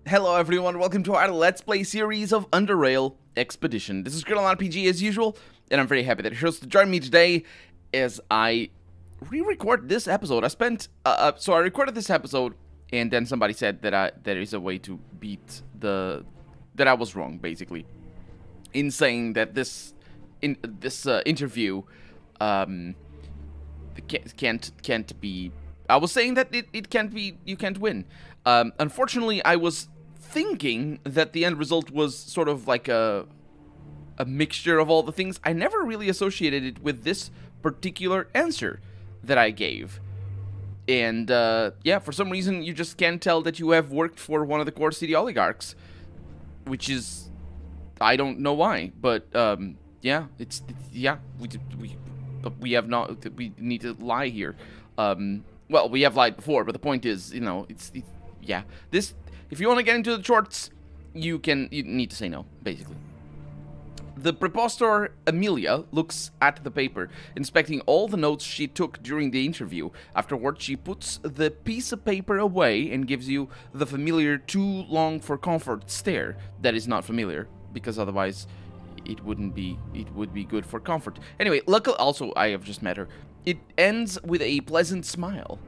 Hello everyone, welcome to our Let's Play series of Underrail Expedition. This is Griddle RPG as usual, and I'm very happy that you're chose to join me today as I re-record this episode. So I recorded this episode, and then somebody said that there is a way to beat that I was wrong, basically, in saying that this interview can't be. I was saying that it can't be. You can't win. Unfortunately, I was thinking that the end result was sort of like a mixture of all the things. I never really associated it with this particular answer that I gave. And, yeah, for some reason, you just can't tell that you have worked for one of the core city oligarchs. Which is... I don't know why, but, yeah, we have not... We need to lie here. Well, we have lied before, but the point is, you know, yeah. This... If you want to get into the shorts, you need to say no, basically. The preposter Amelia looks at the paper, inspecting all the notes she took during the interview. Afterwards, she puts the piece of paper away and gives you the familiar too long for comfort stare. That is not familiar, because otherwise it would be good for comfort. Anyway, luckily, also, I have just met her. It ends with a pleasant smile.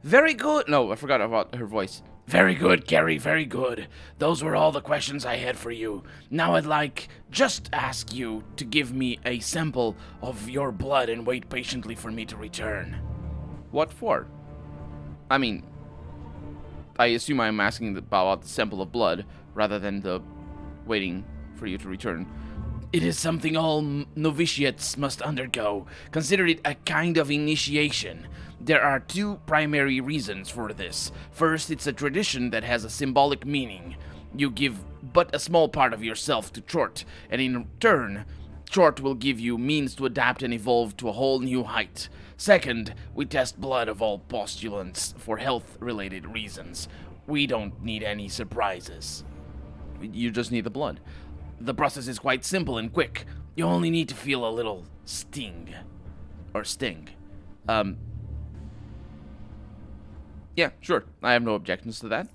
Very good. No, I forgot about her voice. Very good, Gary, very good. Those were all the questions I had for you. Now I'd like just ask you to give me a sample of your blood and wait patiently for me to return. What for? I mean, I assume I'm asking about the sample of blood rather than the waiting for you to return. It is something all novitiates must undergo. Consider it a kind of initiation. There are two primary reasons for this. First, it's a tradition that has a symbolic meaning. You give but a small part of yourself to Chort, and in return, Chort will give you means to adapt and evolve to a whole new height. Second, we test blood of all postulants for health-related reasons. We don't need any surprises. You just need the blood. The process is quite simple and quick. You only need to feel a little sting. Or sting. Yeah, sure. I have no objections to that.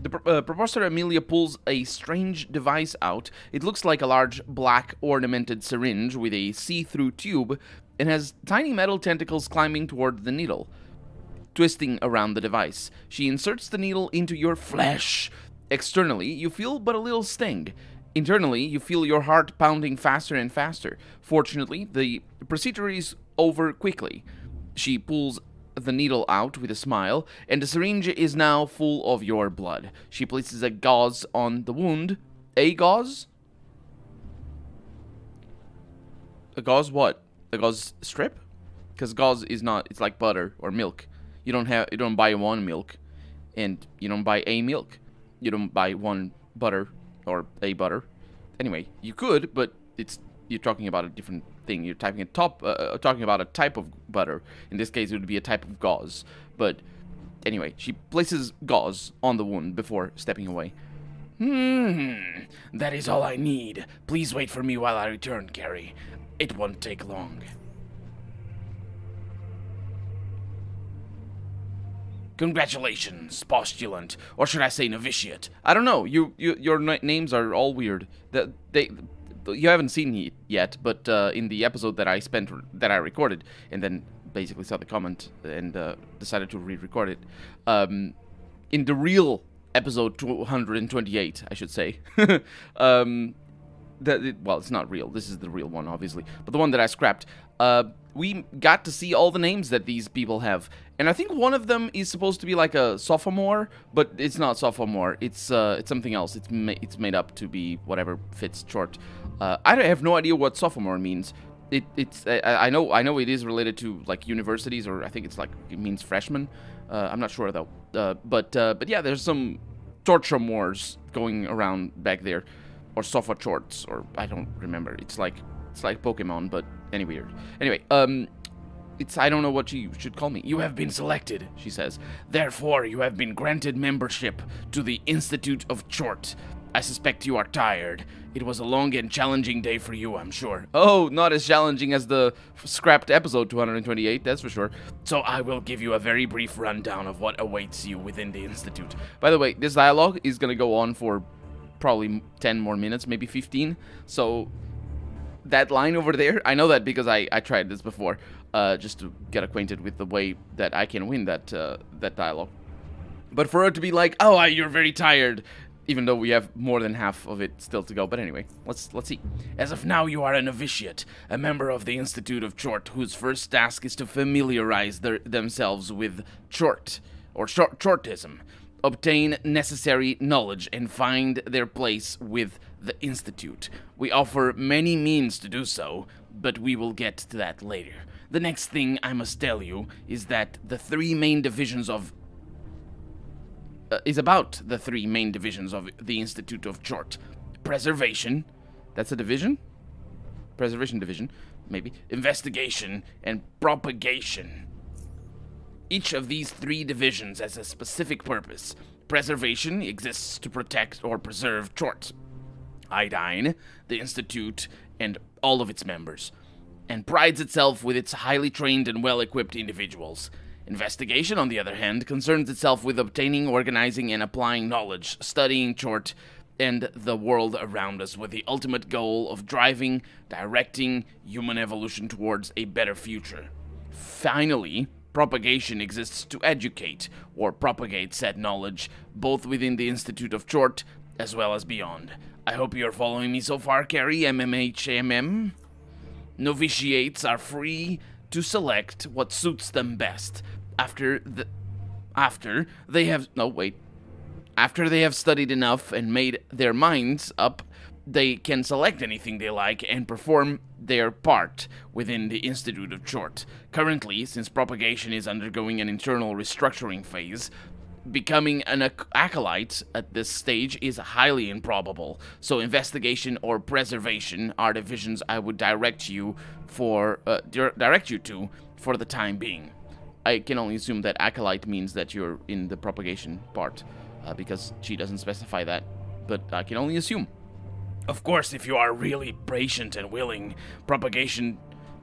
The Professor Amelia pulls a strange device out. It looks like a large black ornamented syringe with a see-through tube and has tiny metal tentacles climbing toward the needle, twisting around the device. She inserts the needle into your flesh. Externally, you feel but a little sting. Internally, you feel your heart pounding faster and faster. Fortunately, the procedure is over quickly. She pulls the needle out with a smile, and the syringe is now full of your blood. She places a gauze on the wound. A gauze? A gauze what? A gauze strip? Because gauze is not, it's like butter or milk. You don't buy one milk, and you don't buy a milk. You don't buy one butter or a butter. Anyway, you could, but you're talking about a different thing. You're talking about a type of butter. In this case, it would be a type of gauze. But anyway, she places gauze on the wound before stepping away. That is all I need. Please wait for me while I return, Gary. It won't take long. Congratulations, postulant, or should I say novitiate? I don't know. Your names are all weird. You haven't seen it yet, but in the episode that I recorded, and then basically saw the comment and decided to re-record it. In the real episode 228, I should say. Well, it's not real. This is the real one, obviously, but the one that I scrapped. We got to see all the names that these people have, and I think one of them is supposed to be like a sophomore, but it's not sophomore. It's something else. It's made up to be whatever fits short. I have no idea what sophomore means. I know it is related to like universities, or I think it's like it means freshman. I'm not sure though. But yeah, there's some torture-mores going around back there, or sofa shorts, or I don't remember. It's like Pokemon, but anyway, I don't know what you should call me. You have been selected, she says. Therefore, you have been granted membership to the Institute of Chort. I suspect you are tired. It was a long and challenging day for you, I'm sure. Oh, not as challenging as the scrapped episode 228, that's for sure. So I will give you a very brief rundown of what awaits you within the Institute. By the way, this dialogue is going to go on for probably 10 more minutes, maybe 15. So that line over there, I know that because I tried this before, just to get acquainted with the way that I can win that dialogue. But for it to be like, oh, you're very tired, even though we have more than half of it still to go. But anyway, let's see. As of now, you are a novitiate, a member of the Institute of Chort, whose first task is to familiarize themselves with Chort, or Chortism, obtain necessary knowledge, and find their place with the Institute. We offer many means to do so, but we will get to that later. The next thing I must tell you is that the three main divisions of the three main divisions of the Institute of Chort. Preservation, that's a division? Preservation division, maybe. Investigation, and propagation. Each of these three divisions has a specific purpose. Preservation exists to protect or preserve Chort, Iodine, the Institute, and all of its members, and prides itself with its highly trained and well-equipped individuals. Investigation, on the other hand, concerns itself with obtaining, organizing, and applying knowledge, studying Chort and the world around us with the ultimate goal of directing human evolution towards a better future. Finally, propagation exists to educate or propagate said knowledge, both within the Institute of Chort as well as beyond. I hope you are following me so far, Carrie, MMHMM. Novitiates are free to select what suits them best. After they have studied enough and made their minds up, they can select anything they like and perform their part within the Institute of Chort. Currently, since propagation is undergoing an internal restructuring phase, becoming an acolyte at this stage is highly improbable. So investigation or preservation are divisions I would direct you to for the time being. I can only assume that acolyte means that you're in the propagation part, because she doesn't specify that, but I can only assume. Of course, if you are really patient and willing, propagation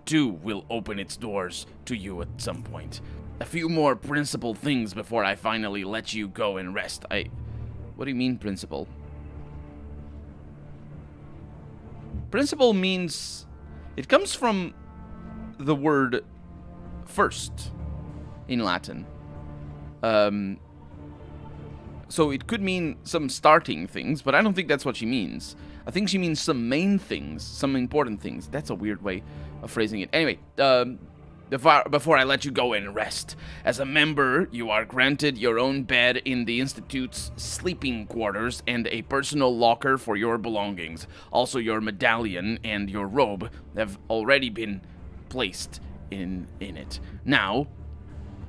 too will open its doors to you at some point. A few more principal things before I finally let you go and rest. What do you mean, principle? Principle means... It comes from the word first in Latin. So it could mean some starting things, but I don't think that's what she means. I think she means some main things, some important things. That's a weird way of phrasing it. Anyway, before I let you go and rest, as a member, you are granted your own bed in the Institute's sleeping quarters and a personal locker for your belongings. Also, your medallion and your robe have already been placed in it. Now,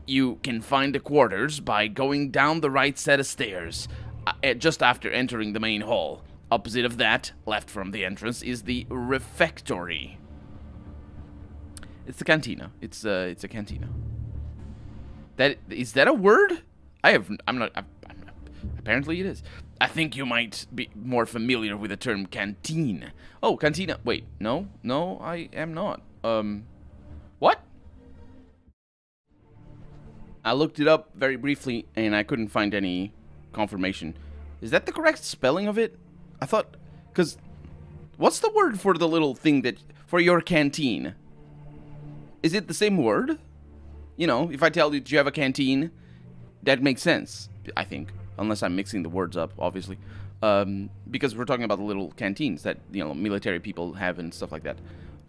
you can find the quarters by going down the right set of stairs, just after entering the main hall. Opposite of that, left from the entrance, is the refectory. It's the cantina. It's a cantina. Is that a word? I'm not. Apparently it is. I think you might be more familiar with the term canteen. Oh, cantina. Wait, no, I am not. What? I looked it up very briefly and I couldn't find any confirmation. Is that the correct spelling of it? I thought, because what's the word for the little thing for your canteen? Is it the same word? You know, if I tell you, do you have a canteen? That makes sense, I think. Unless I'm mixing the words up, obviously. Because we're talking about the little canteens that, military people have and stuff like that.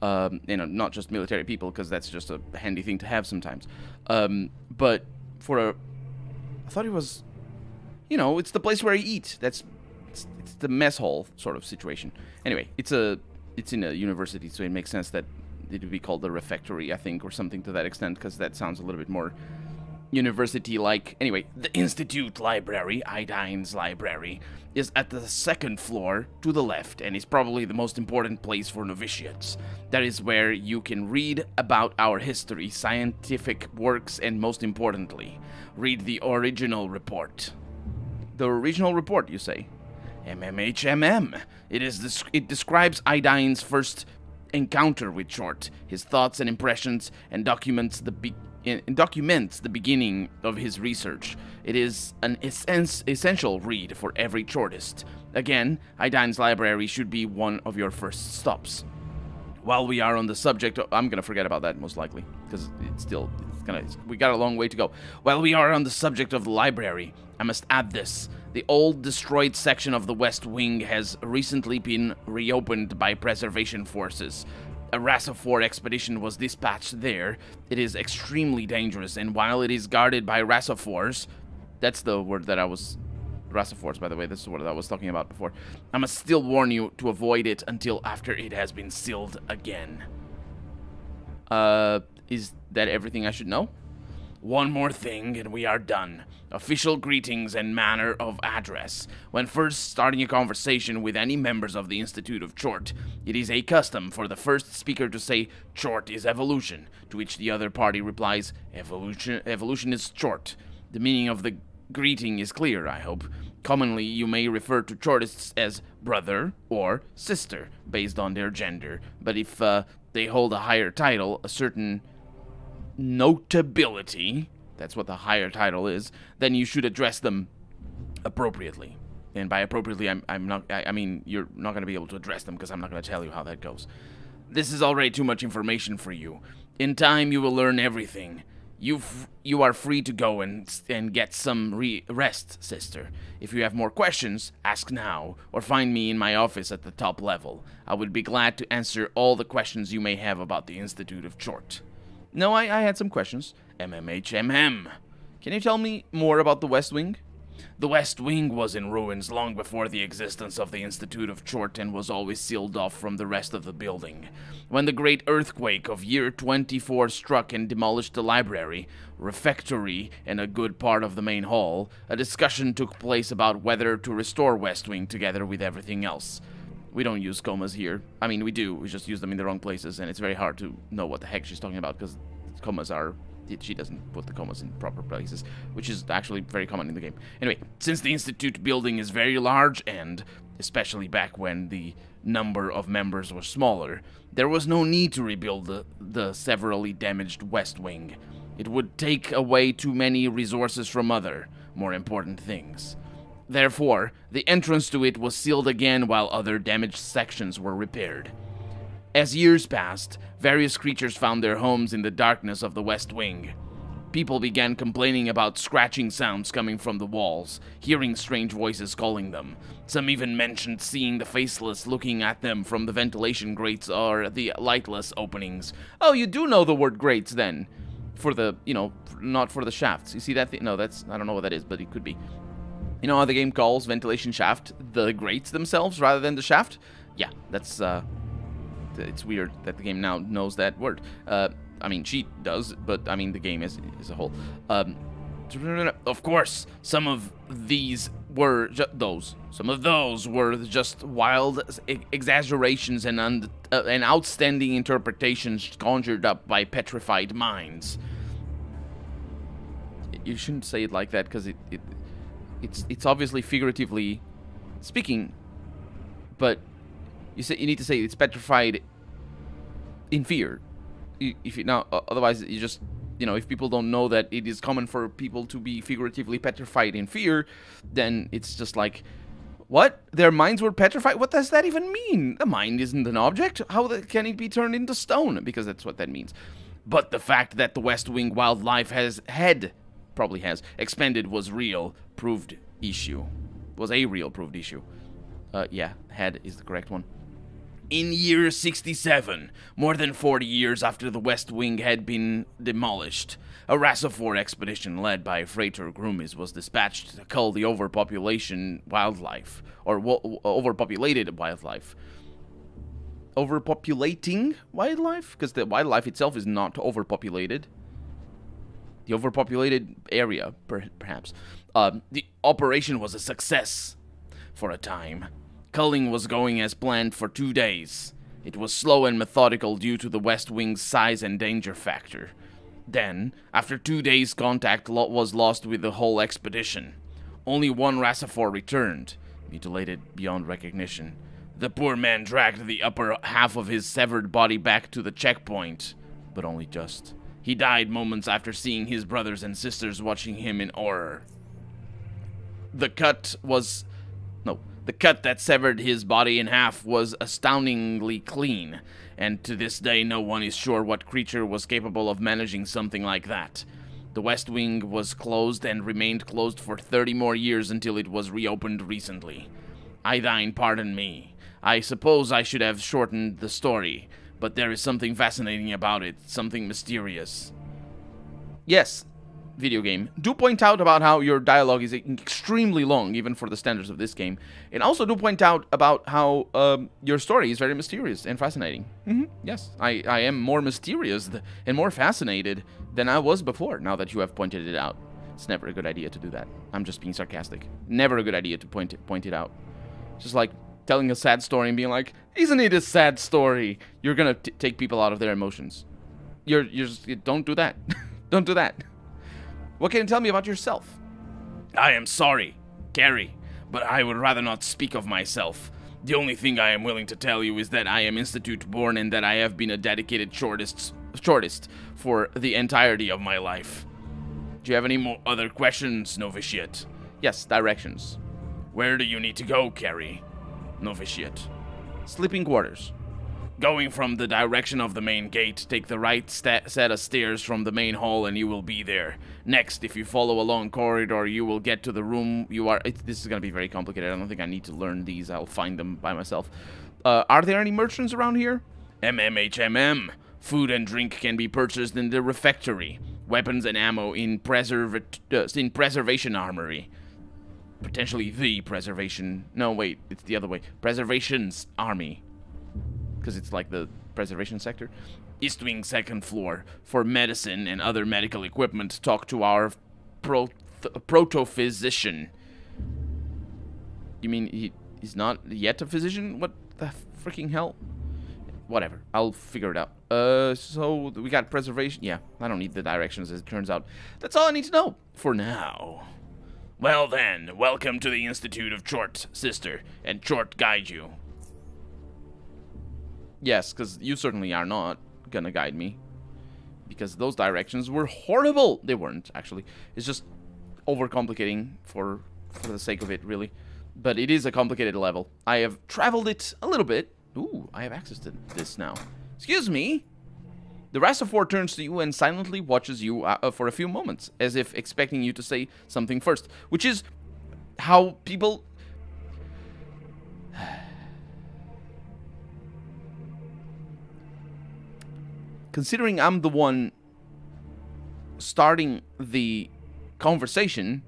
Not just military people, because that's just a handy thing to have sometimes. But I thought it was, it's the place where you eat. It's the mess hall sort of situation. Anyway, it's in a university, so it makes sense that it would be called the refectory, I think, or something to that extent, because that sounds a little bit more university-like. Anyway, the Institute Library, Iodine's library, is at the second floor to the left, and is probably the most important place for novitiates. That is where you can read about our history, scientific works, and most importantly, read the original report. The original report, you say? MMHMM. It describes Idine's first encounter with Chort, his thoughts and impressions, and documents the beginning of his research. It is an essential read for every Chortist. Again, Idine's library should be one of your first stops. While we are on the subject of, I'm gonna forget about that most likely, because we got a long way to go. While we are on the subject of the library, I must add this. The old destroyed section of the West Wing has recently been reopened by preservation forces. A Rassofor expedition was dispatched there. It is extremely dangerous, and while it is guarded by Rassofors, that's the word that I was... Rassofors, by the way, this is what I was talking about before. I must still warn you to avoid it until after it has been sealed again. Is that everything I should know? One more thing, and we are done. Official greetings and manner of address. When first starting a conversation with any members of the Institute of Chort, it is a custom for the first speaker to say, Chort is evolution, to which the other party replies, evolution is Chort. The meaning of the greeting is clear, I hope. Commonly, you may refer to Chortists as brother or sister, based on their gender, but if they hold a higher title, a certain notability, that's what the higher title is, then you should address them appropriately. And by appropriately, I mean you're not going to be able to address them because I'm not going to tell you how that goes. This is already too much information for you. In time, you will learn everything. You are free to go and get some rest, sister. If you have more questions, ask now, or find me in my office at the top level. I would be glad to answer all the questions you may have about the Institute of Chort. No, I had some questions. MMHMM. Can you tell me more about the West Wing? The West Wing was in ruins long before the existence of the Institute of Chort and was always sealed off from the rest of the building. When the great earthquake of year 24 struck and demolished the library, refectory, and a good part of the main hall, a discussion took place about whether to restore West Wing together with everything else. We don't use commas here. I mean, we do. We just use them in the wrong places, and it's very hard to know what the heck she's talking about because commas are... She doesn't put the commas in proper places, which is actually very common in the game. Anyway, since the Institute building is very large and, especially back when the number of members was smaller, there was no need to rebuild the severely damaged West Wing. It would take away too many resources from other, more important things. Therefore, the entrance to it was sealed again while other damaged sections were repaired. As years passed, various creatures found their homes in the darkness of the West Wing. People began complaining about scratching sounds coming from the walls, hearing strange voices calling them. Some even mentioned seeing the faceless looking at them from the ventilation grates or the lightless openings. Oh, you do know the word grates then. For the, not for the shafts. You see that thing? No, that's, I don't know what that is, but it could be. You know how the game calls ventilation shaft the grates themselves rather than the shaft? Yeah, that's, it's weird that the game now knows that word. I mean, she does, but I mean the game as a whole. Of course, some of these were some of those were just wild exaggerations and outstanding interpretations conjured up by petrified minds. You shouldn't say it like that because it's obviously figuratively speaking, but you need to say it's petrified in fear. Otherwise you just, if people don't know that it is common for people to be figuratively petrified in fear, then it's just like, what? Their minds were petrified? What does that even mean? The mind isn't an object. How can it be turned into stone? Because that's what that means. But the fact that the West Wing wildlife probably has expanded was a real proved issue. Yeah, had is the correct one. In year 67, more than 40 years after the West Wing had been demolished, a Rassofor expedition led by Freighter Groomis was dispatched to cull the overpopulated wildlife. Overpopulating wildlife? Because the wildlife itself is not overpopulated. The overpopulated area, perhaps. The operation was a success for a time. Culling was going as planned for 2 days. It was slow and methodical due to the West Wing's size and danger factor. Then, after 2 days, contact was lost with the whole expedition. Only one Rassofor returned. mutilated beyond recognition. The poor man dragged the upper half of his severed body back to the checkpoint, but only just. He died moments after seeing his brothers and sisters watching him in horror. The cut that severed his body in half was astoundingly clean, and to this day no one is sure what creature was capable of managing something like that. The West Wing was closed and remained closed for 30 more years until it was reopened recently. I thine pardon me. I suppose I should have shortened the story, but there is something fascinating about it, something mysterious. Yes, video game. Do point out about how your dialogue is extremely long, even for the standards of this game. And also do point out about how your story is very mysterious and fascinating. Yes, I am more mysterious and more fascinated than I was before, now that you have pointed it out. It's never a good idea to do that. I'm just being sarcastic. Never a good idea to point it out. Just like telling a sad story and being like, isn't it a sad story? You're gonna take people out of their emotions. You're just, don't do that. Don't do that. What can you tell me about yourself? I am sorry, Carrie, but I would rather not speak of myself. The only thing I am willing to tell you is that I am Institute born and that I have been a dedicated shortist for the entirety of my life. Do you have any other questions, Novitiate? Yes, directions. Where do you need to go, Carrie? Novitiate. Sleeping quarters. Going from the direction of the main gate, take the right set of stairs from the main hall and you will be there. Next, if you follow a long corridor, you will get to the room you are... This is going to be very complicated. I don't think I need to learn these. I'll find them by myself. Are there any merchants around here? MMHMM. Food and drink can be purchased in the refectory. Weapons and ammo in preservation armory. Potentially the preservation... No, wait. It's the other way. Preservation's army. Because it's like the preservation sector. East Wing, second floor. For medicine and other medical equipment, talk to our proto-physician. You mean he's not yet a physician? What the freaking hell? Whatever. I'll figure it out. So we got preservation. Yeah, I don't need the directions as it turns out. That's all I need to know for now. Well then, welcome to the Institute of Chort, sister, and Chort guide you. Yes, because you certainly are not gonna guide me. Because those directions were horrible. They weren't, actually. It's just overcomplicating for the sake of it, really. But it is a complicated level. I have traveled it a little bit. Ooh, I have access to this now. Excuse me. The Rastafort turns to you and silently watches you for a few moments, as if expecting you to say something first. Which is how people... Considering I'm the one starting the conversation,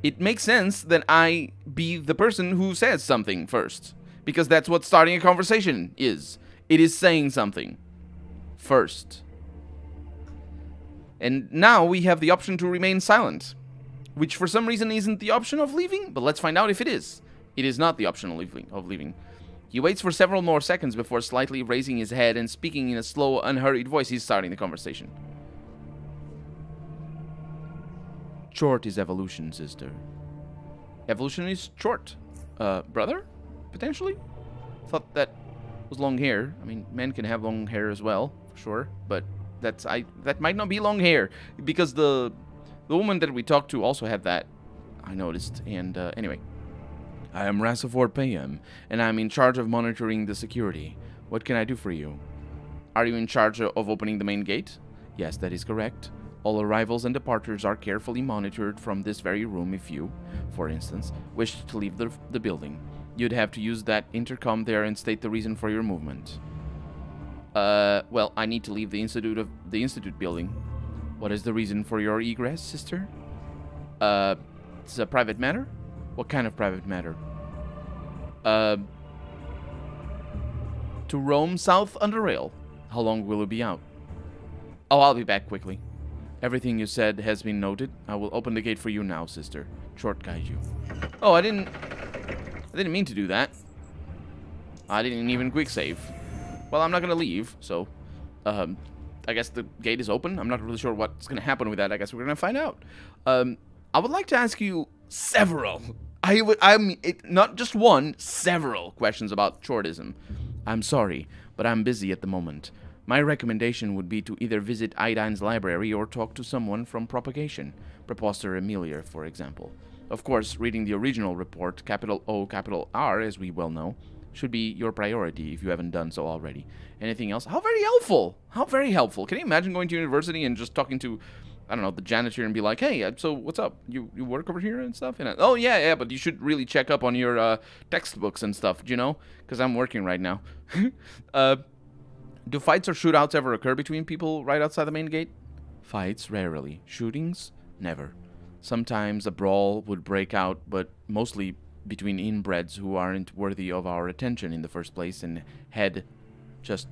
it makes sense that I be the person who says something first. Because that's what starting a conversation is. It is saying something first. And now we have the option to remain silent, which for some reason isn't the option of leaving, but let's find out if it is. It is not the option of leaving. He waits for several more seconds before slightly raising his head and speaking in a slow, unhurried voice. He's starting the conversation. Chort is evolution, sister. Evolution is short. Brother? Potentially? Thought that was long hair. I mean, men can have long hair as well, for sure. But that might not be long hair. Because the woman that we talked to also had that, I noticed. And anyway. I am Rastafort PM, and I'm in charge of monitoring the security. What can I do for you? Are you in charge of opening the main gate? Yes, that is correct. All arrivals and departures are carefully monitored from this very room if you, for instance, wish to leave the building. You'd have to use that intercom there and state the reason for your movement. Well, I need to leave the Institute building. What is the reason for your egress, sister? It's a private matter? What kind of private matter? To roam south Underrail. How long will it be out? Oh, I'll be back quickly. Everything you said has been noted. I will open the gate for you now, sister. Short guide you. Oh, I didn't mean to do that. I didn't even quick save. Well, I'm not gonna leave, so I guess the gate is open. I'm not really sure what's gonna happen with that. I guess we're gonna find out. I would like to ask you several Not just one, several questions about shortism. I'm sorry, but I'm busy at the moment. My recommendation would be to either visit Idine's library or talk to someone from Propagation, Proposter Amelia, for example. Of course, reading the original report, capital O, capital R, as we well know, should be your priority if you haven't done so already. Anything else? How very helpful! How very helpful. Can you imagine going to university and just talking to, I don't know, the janitor and be like, hey, so what's up? You work over here and stuff? And oh, yeah, but you should really check up on your textbooks and stuff, do you know? Because I'm working right now. Do fights or shootouts ever occur between people right outside the main gate? Fights, rarely. Shootings, never. Sometimes a brawl would break out, but mostly between inbreds who aren't worthy of our attention in the first place and had just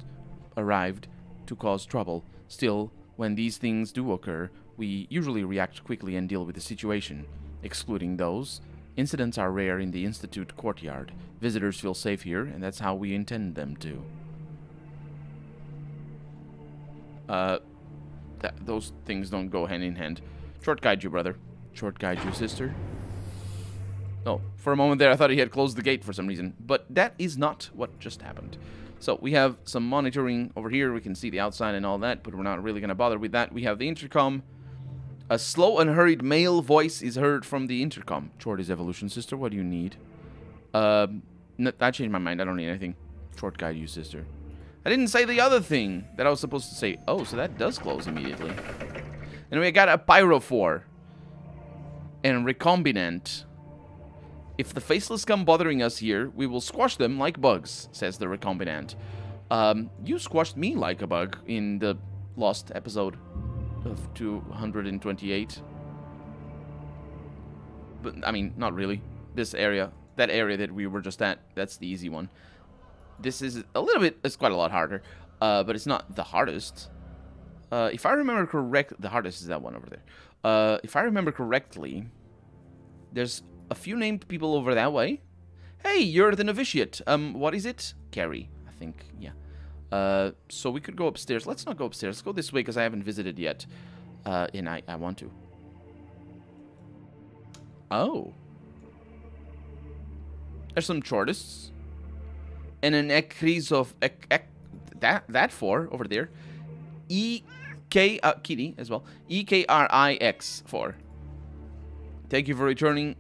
arrived to cause trouble. Still, when these things do occur, we usually react quickly and deal with the situation. Excluding those, incidents are rare in the Institute courtyard. Visitors feel safe here, and that's how we intend them to. Those things don't go hand in hand. Short guide you, brother. Short guide you, sister. Oh, for a moment there I thought he had closed the gate for some reason, but that is not what just happened. So we have some monitoring over here. We can see the outside and all that, but we're not really going to bother with that. We have the intercom. A slow and hurried male voice is heard from the intercom. Shorty's evolution, sister. What do you need? I changed my mind. I don't need anything. Short guide you, sister. I didn't say the other thing that I was supposed to say. Oh, so that does close immediately. And we got a pyrophore. And recombinant. If the faceless come bothering us here, we will squash them like bugs, says the recombinant. You squashed me like a bug in the lost episode of 228. But, I mean, not really. This area, that area that we were just at, that's the easy one. This is a little bit, it's quite a lot harder, but it's not the hardest. If I remember correct, the hardest is that one over there. If I remember correctly, there's a few named people over that way. Hey, you're the novitiate. What is it? Carrie, I think, yeah. So we could go upstairs. Let's not go upstairs. Let's go this way because I haven't visited yet. And I want to. Oh. There's some chartists. And an ecris of that four over there. Kitty as well. EKRIX 4. Thank you for returning.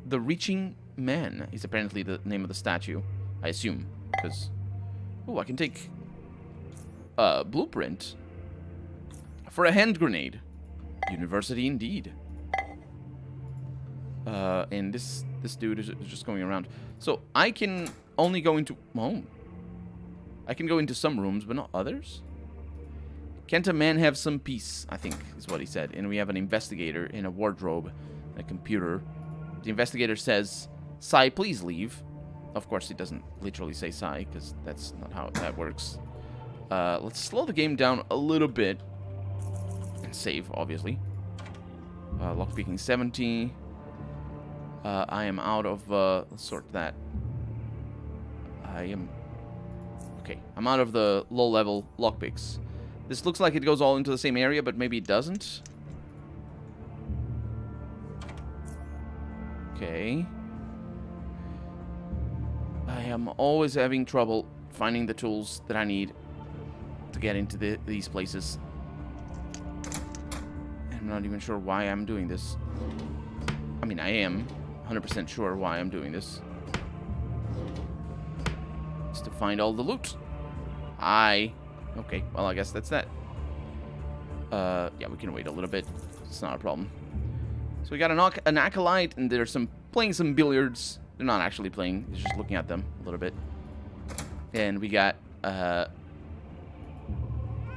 The Reaching Man is apparently the name of the statue, I assume. Because, oh, I can take blueprint for a hand grenade. University indeed. And this dude is just going around. So I can only go into home. I can go into some rooms, but not others. Can't a man have some peace? I think is what he said. And we have an investigator in a wardrobe, and a computer. The investigator says, "Sai, please leave." Of course, he doesn't literally say Sai, because that's not how that works. Let's slow the game down a little bit. And save, obviously. Lockpicking 70. I am out of, let's sort that. Okay, I'm out of the low-level lockpicks. This looks like it goes all into the same area, but maybe it doesn't. Okay. I am always having trouble finding the tools that I need to get into these places. I'm not even sure why I'm doing this. I mean, I am 100% sure why I'm doing this. It's to find all the loot. Okay, well, I guess that's that. Yeah, we can wait a little bit. It's not a problem. So we got an acolyte, and they're playing some billiards. They're not actually playing. They're just looking at them a little bit. And we got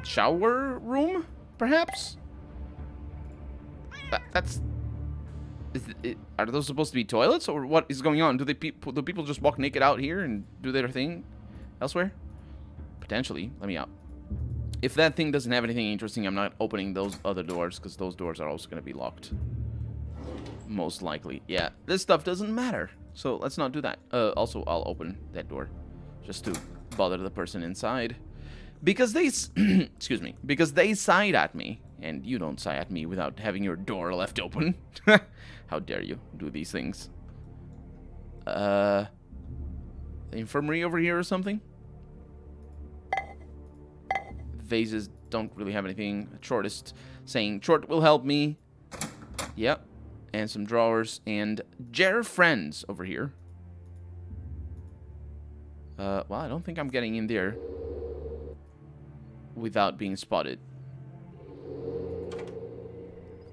shower room, perhaps? Are those supposed to be toilets, or what is going on? Do people just walk naked out here and do their thing elsewhere? Potentially. Let me out. If that thing doesn't have anything interesting, I'm not opening those other doors, because those doors are also going to be locked. Most likely. Yeah, this stuff doesn't matter. So let's not do that. Also, I'll open that door just to bother the person inside. Because they... excuse me. Because they sighed at me. And you don't sigh at me without having your door left open. How dare you do these things. The infirmary over here or something? Vases don't really have anything. Shortest saying, short will help me. Yep. And some drawers. And Jer friends over here. Well, I don't think I'm getting in there without being spotted.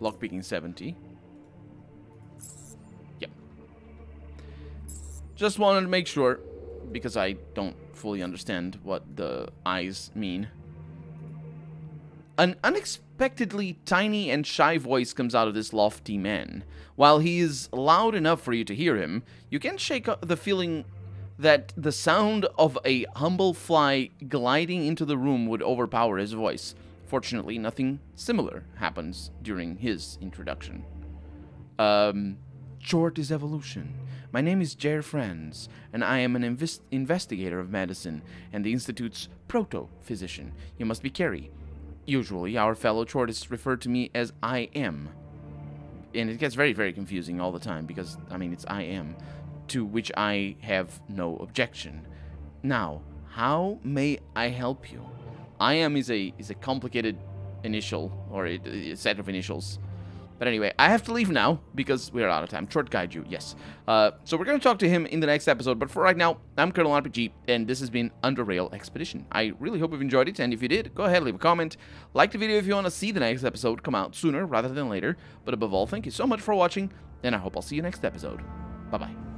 Lockpicking 70. Yep. Just wanted to make sure, because I don't fully understand what the eyes mean. An unexpectedly tiny and shy voice comes out of this lofty man. While he is loud enough for you to hear him, you can't shake the feeling that the sound of a humble fly gliding into the room would overpower his voice. Fortunately, nothing similar happens during his introduction. Short is evolution. My name is Jer Franz, and I am an investigator of medicine and the Institute's proto-physician. You must be Carrie. Usually, our fellow Chortists refer to me as I am. And it gets very, very confusing all the time because, I mean, it's I am, to which I have no objection. Now, how may I help you? I am is a complicated initial, or a set of initials. But anyway, I have to leave now because we're out of time. Short guide you, yes. So we're going to talk to him in the next episode. But for right now, I'm Colonel RPG, and this has been Underrail Expedition. I really hope you've enjoyed it, and if you did, go ahead, leave a comment. Like the video if you want to see the next episode come out sooner rather than later. But above all, thank you so much for watching, and I hope I'll see you next episode. Bye-bye.